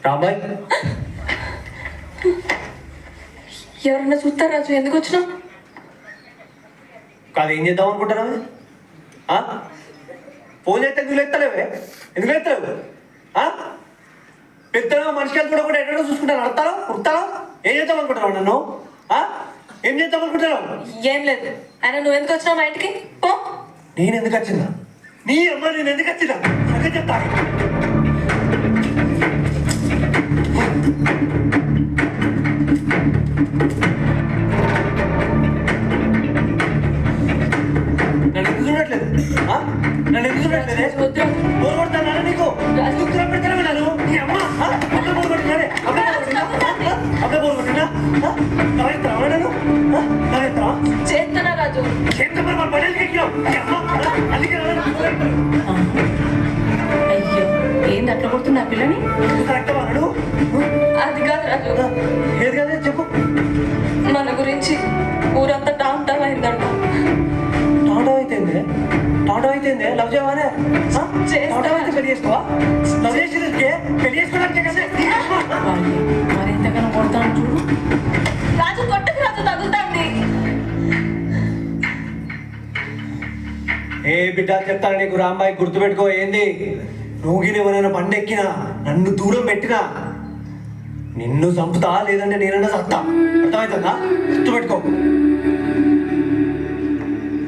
రాబాయ్ ఎవరన్నా చూస్తారు రాజు, ఎందుకు వచ్చినావు? కాదు ఏం చేద్దాం అనుకుంటున్నావు? ఫోన్ చేస్తే ఎందుకు ఎత్తలేవే? ఎందుకు ఎత్తలేవు? పెద్దగా మనిషికి కూడా ఎక్కడో చూసుకుంటాను. అడతారా కుడతారా? ఏం చేద్దాం అనుకుంటున్నావు నన్ను? ఏం చేద్దాం అనుకుంటున్నావు? ఏం లేదు. ఆయన నువ్వు ఎందుకు వచ్చినావు మా ఇంటికి? పో. నేను ఎందుకు వచ్చిందా? నీ అమ్మ నేను ఎందుకు వచ్చినా అదే చెప్తా. నన్ను ఎందుకు చూడట్లేదు? నన్ను ఎందుకు చూడట్లేదే? బోర్ కొడతానా నీకు? ఎందుకు పెడతానా నన్ను? నీ అమ్మ అప్పుడే బోర్ కొట్టినాడే? అప్పుడే బోర్ కొట్టినా? నవ్వుతావా నన్ను? నవ్వుతావా? చేస్తున్నా రాజు. చేస్తా మరి మన పడేది ఎక్కినావు. నీ అమ్మ అందుకే అయ్యో, ఏంది అట్లా కొడుతున్నా పిల్లని? కరెక్ట్ వాడు. అది కాదు రాజు. ఏది కాదే చెప్పు. మన గురించి ఊరంతా టామ్ టామ్ అయిందంట. టాటో అయితేందే? టాటో అయితేందే? లవ్ చేయవానే? టాటో అయితే పెళ్లి చేసుకోవా? లవ్ చేసేందుకే పెళ్లి చేసుకోవడానికి కదా? మరి ఎంతగానో కొడతాను చూడు. రాజు కొట్టకు రాజు, తగ్గుతుంది. ఏ బిడ్డ చెప్తాను నీకు, రాంబాయి గుర్తుపెట్టుకో. ఏంది నువ్వు ఎవరైనా బండి ఎక్కినా నన్ను దూరం పెట్టినా నిన్ను చంపుతా, లేదంటే నేనన్నా చస్తా. అర్థమవుతుందా? గుర్తుపెట్టుకో.